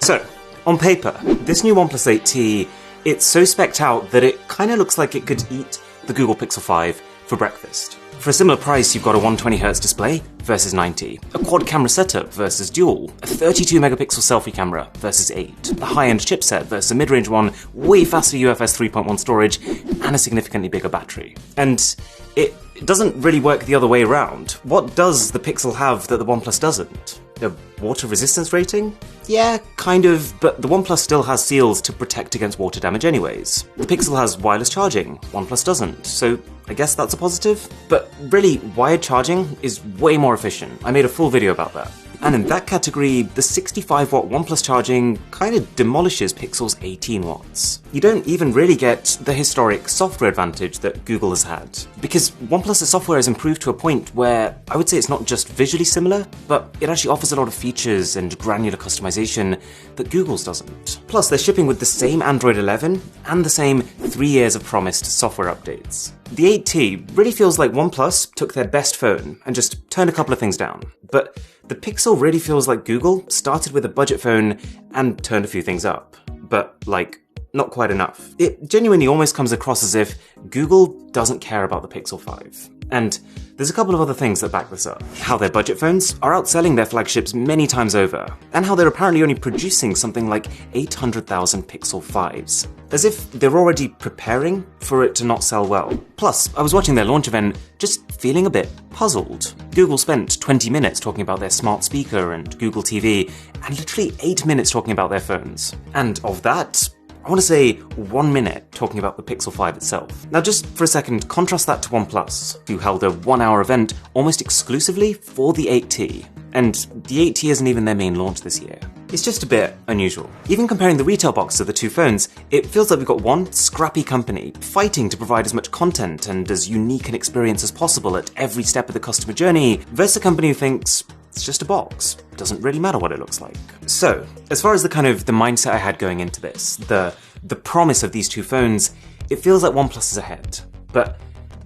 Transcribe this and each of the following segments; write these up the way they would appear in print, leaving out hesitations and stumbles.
So, on paper, this new OnePlus 8T, it's so specced out that it kinda looks like it could eat the Google Pixel 5 for breakfast. For a similar price, you've got a 120Hz display versus 90, a quad camera setup versus dual, a 32 megapixel selfie camera versus 8, a high-end chipset versus a mid-range one, way faster UFS 3.1 storage, and a significantly bigger battery. And it doesn't really work the other way around. What does the Pixel have that the OnePlus doesn't? A water resistance rating? Yeah, kind of, but the OnePlus still has seals to protect against water damage anyways. The Pixel has wireless charging, OnePlus doesn't, so I guess that's a positive. But really, wired charging is way more efficient. I made a full video about that. And in that category, the 65-watt OnePlus charging kinda demolishes Pixel's 18 watts. You don't even really get the historic software advantage that Google has had, because OnePlus's software has improved to a point where I would say it's not just visually similar, but it actually offers a lot of features and granular customization that Google's doesn't. Plus, they're shipping with the same Android 11 and the same 3 years of promised software updates. The 8T really feels like OnePlus took their best phone and just turned a couple of things down. But the Pixel really feels like Google started with a budget phone and turned a few things up. But, like, not quite enough. It genuinely almost comes across as if Google doesn't care about the Pixel 5. And there's a couple of other things that back this up. How their budget phones are outselling their flagships many times over, and how they're apparently only producing something like 800,000 Pixel 5s. As if they're already preparing for it to not sell well. Plus, I was watching their launch event just feeling a bit puzzled. Google spent 20 minutes talking about their smart speaker and Google TV, and literally 8 minutes talking about their phones. And of that, I want to say 1 minute talking about the Pixel 5 itself. Now just for a second, contrast that to OnePlus, who held a 1-hour event almost exclusively for the 8T. And the 8T isn't even their main launch this year. It's just a bit unusual. Even comparing the retail box of the two phones, it feels like we've got one scrappy company fighting to provide as much content and as unique an experience as possible at every step of the customer journey, versus a company who thinks it's just a box. It doesn't really matter what it looks like. So, as far as the mindset I had going into this, the promise of these two phones, it feels like OnePlus is ahead. But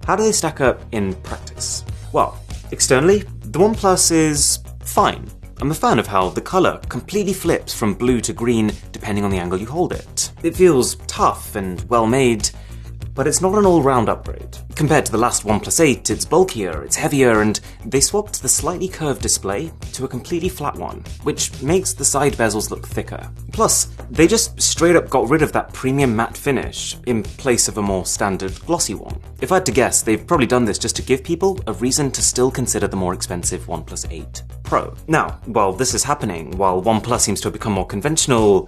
how do they stack up in practice? Well, externally, the OnePlus is fine. I'm a fan of how the colour completely flips from blue to green depending on the angle you hold it. It feels tough and well made, but it's not an all-round upgrade. Compared to the last OnePlus 8, it's bulkier, it's heavier, and they swapped the slightly curved display to a completely flat one, which makes the side bezels look thicker. Plus, they just straight up got rid of that premium matte finish in place of a more standard glossy one. If I had to guess, they've probably done this just to give people a reason to still consider the more expensive OnePlus 8 Pro. Now, while this is happening, while OnePlus seems to have become more conventional,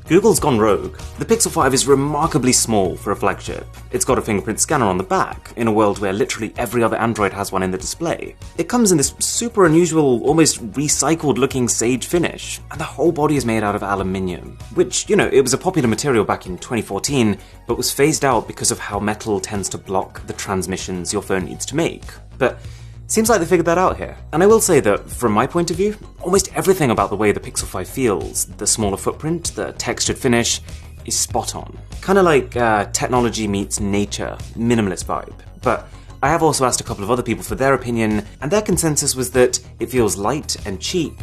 Google's gone rogue. The Pixel 5 is remarkably small for a flagship. It's got a fingerprint scanner on the back, in a world where literally every other Android has one in the display. It comes in this super unusual, almost recycled-looking sage finish, and the whole body is made out of aluminium. Which, it was a popular material back in 2014, but was phased out because of how metal tends to block the transmissions your phone needs to make. But seems like they figured that out here. And I will say that, from my point of view, almost everything about the way the Pixel 5 feels, the smaller footprint, the textured finish, is spot on. Kinda like technology meets nature, minimalist vibe. But I have also asked a couple of other people for their opinion, and their consensus was that it feels light and cheap,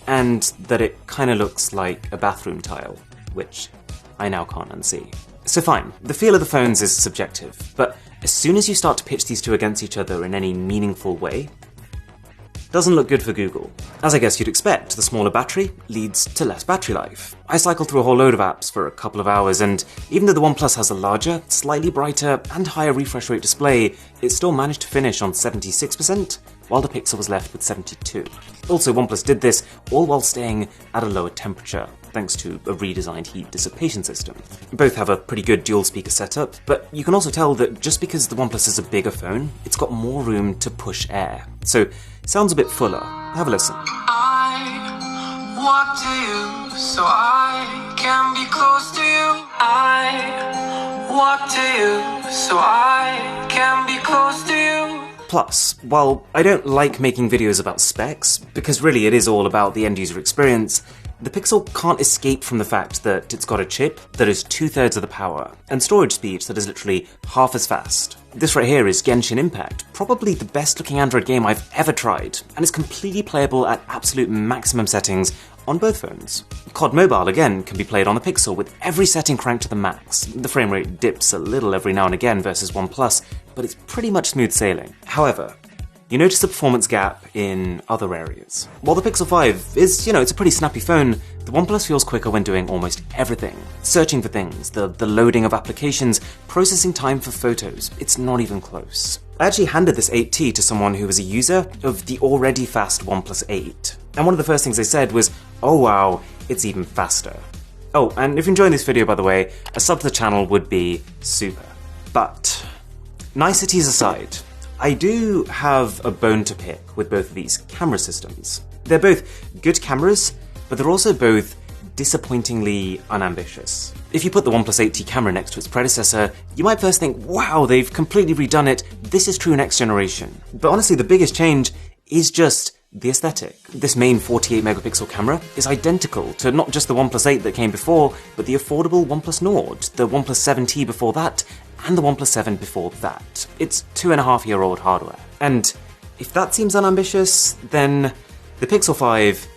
and that it kinda looks like a bathroom tile, which I now can't unsee. So fine, the feel of the phones is subjective, but as soon as you start to pitch these two against each other in any meaningful way, doesn't look good for Google. As I guess you'd expect, the smaller battery leads to less battery life. I cycled through a whole load of apps for a couple of hours, and even though the OnePlus has a larger, slightly brighter, and higher refresh rate display, it still managed to finish on 76%, while the Pixel was left with 72%. Also, OnePlus did this all while staying at a lower temperature, thanks to a redesigned heat dissipation system. Both have a pretty good dual speaker setup, but you can also tell that just because the OnePlus is a bigger phone, it's got more room to push air. So, it sounds a bit fuller. Have a listen. I walk to you so I can be close to you. I walk to you so I can be close to you. Plus, while I don't like making videos about specs, because really it is all about the end-user experience, the Pixel can't escape from the fact that it's got a chip that is 2/3 of the power, and storage speeds that is literally half as fast. This right here is Genshin Impact, probably the best looking Android game I've ever tried, and it's completely playable at absolute maximum settings on both phones. COD Mobile, again, can be played on the Pixel with every setting cranked to the max. The frame rate dips a little every now and again versus OnePlus, but it's pretty much smooth sailing. However, you notice a performance gap in other areas. While the Pixel 5 is, it's a pretty snappy phone, the OnePlus feels quicker when doing almost everything. Searching for things, the loading of applications, processing time for photos, it's not even close. I actually handed this 8T to someone who was a user of the already fast OnePlus 8. And one of the first things they said was, "Oh wow, it's even faster." Oh, and if you're enjoying this video, by the way, a sub to the channel would be super. But, niceties aside, I do have a bone to pick with both of these camera systems. They're both good cameras, but they're also both disappointingly unambitious. If you put the OnePlus 8T camera next to its predecessor, you might first think, wow, they've completely redone it, this is true next generation. But honestly, the biggest change is just the aesthetic. This main 48 megapixel camera is identical to not just the OnePlus 8 that came before, but the affordable OnePlus Nord, the OnePlus 7T before that, and the OnePlus 7 before that. It's 2.5-year-old hardware. And if that seems unambitious, then the Pixel 5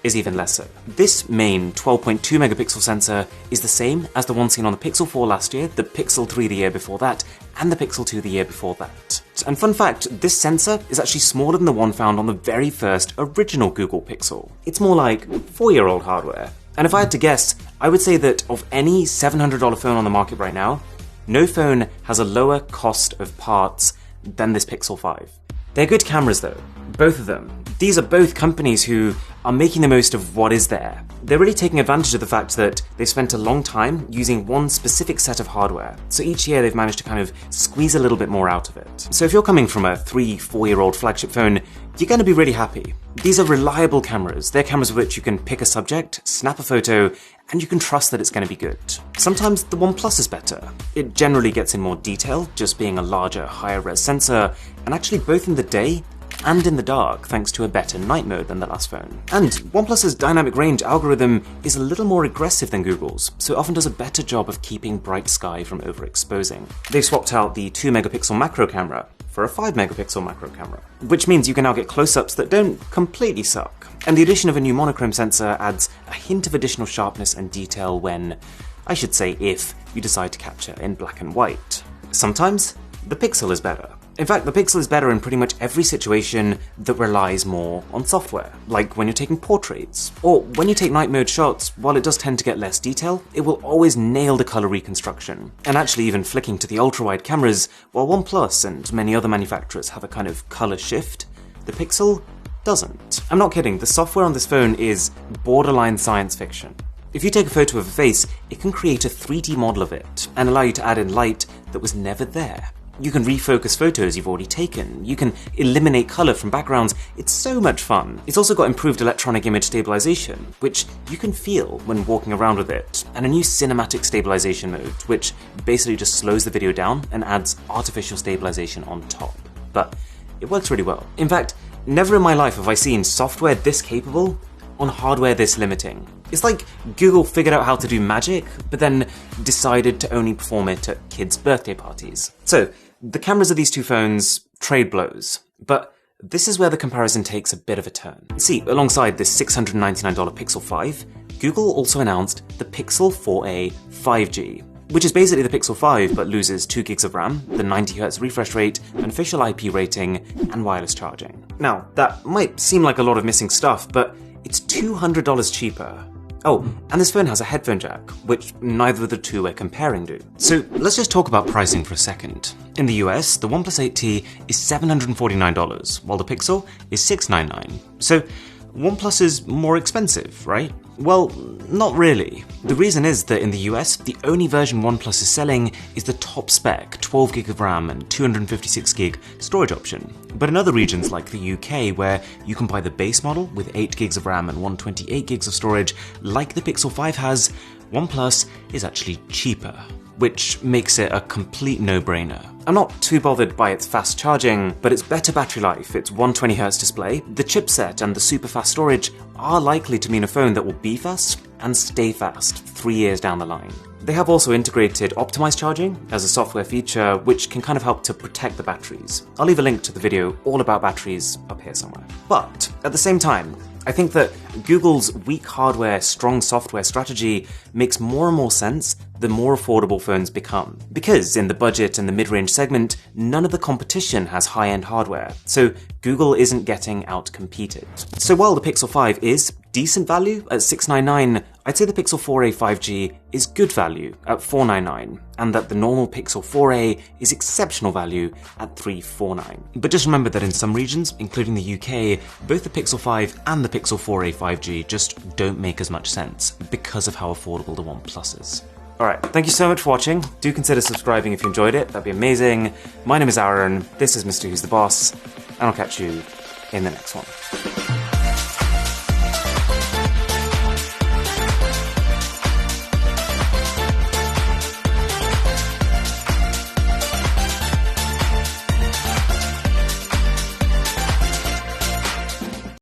is even less so. This main 12.2 megapixel sensor is the same as the one seen on the Pixel 4 last year, the Pixel 3 the year before that, and the Pixel 2 the year before that. And fun fact, this sensor is actually smaller than the one found on the very first original Google Pixel. It's more like 4-year-old hardware. And if I had to guess, I would say that of any $700 phone on the market right now, no phone has a lower cost of parts than this Pixel 5. They're good cameras though, both of them. These are both companies who are making the most of what is there. They're really taking advantage of the fact that they've spent a long time using one specific set of hardware, so each year they've managed to kind of squeeze a little bit more out of it. So if you're coming from a 3-4-year-old flagship phone, you're going to be really happy. These are reliable cameras. They're cameras with which you can pick a subject, snap a photo, and you can trust that it's going to be good. Sometimes the OnePlus is better. It generally gets in more detail, just being a larger, higher-res sensor, and actually both in the day and in the dark, thanks to a better night mode than the last phone. And OnePlus's dynamic range algorithm is a little more aggressive than Google's, so it often does a better job of keeping bright sky from overexposing. They've swapped out the 2-megapixel macro camera for a 5-megapixel macro camera, which means you can now get close-ups that don't completely suck. And the addition of a new monochrome sensor adds a hint of additional sharpness and detail when, I should say if, you decide to capture in black and white. Sometimes, the Pixel is better. In fact, the Pixel is better in pretty much every situation that relies more on software, like when you're taking portraits, or when you take night mode shots. While it does tend to get less detail, it will always nail the color reconstruction. And actually even flicking to the ultra-wide cameras, while OnePlus and many other manufacturers have a kind of color shift, the Pixel doesn't. I'm not kidding, the software on this phone is borderline science fiction. If you take a photo of a face, it can create a 3D model of it, and allow you to add in light that was never there. You can refocus photos you've already taken, you can eliminate color from backgrounds, it's so much fun. It's also got improved electronic image stabilization, which you can feel when walking around with it, and a new cinematic stabilization mode, which basically just slows the video down and adds artificial stabilization on top. But it works really well. In fact, never in my life have I seen software this capable on hardware this limiting. It's like Google figured out how to do magic, but then decided to only perform it at kids' birthday parties. So, the cameras of these two phones trade blows, but this is where the comparison takes a bit of a turn. See, alongside this $699 Pixel 5, Google also announced the Pixel 4a 5G, which is basically the Pixel 5 but loses 2 gigs of RAM, the 90Hz refresh rate, an official IP rating, and wireless charging. Now, that might seem like a lot of missing stuff, but it's $200 cheaper. Oh, and this phone has a headphone jack, which neither of the two we're comparing do. So let's just talk about pricing for a second. In the US, the OnePlus 8T is $749, while the Pixel is $699. So OnePlus is more expensive, right? Well, not really. The reason is that in the US, the only version OnePlus is selling is the top spec 12 gig of RAM and 256 gig storage option. But in other regions like the UK, where you can buy the base model with 8 gigs of RAM and 128 gigs of storage, like the Pixel 5 has, OnePlus is actually cheaper, which makes it a complete no-brainer. I'm not too bothered by its fast charging, but its better battery life, its 120Hz display, the chipset and the super fast storage are likely to mean a phone that will be fast and stay fast 3 years down the line. They have also integrated optimized charging as a software feature, which can kind of help to protect the batteries. I'll leave a link to the video all about batteries up here somewhere. But at the same time, I think that Google's weak hardware, strong software strategy makes more and more sense the more affordable phones become. Because in the budget and the mid-range segment, none of the competition has high-end hardware, so Google isn't getting out-competed. So while the Pixel 5 is decent value at $699, I'd say the Pixel 4a 5G is good value at $499, and that the normal Pixel 4a is exceptional value at $349. But just remember that in some regions, including the UK, both the Pixel 5 and the Pixel 4a 5G just don't make as much sense because of how affordable the OnePlus is. Alright, thank you so much for watching. Do consider subscribing if you enjoyed it, that'd be amazing. My name is Aaron, this is Mr. Who's the Boss, and I'll catch you in the next one.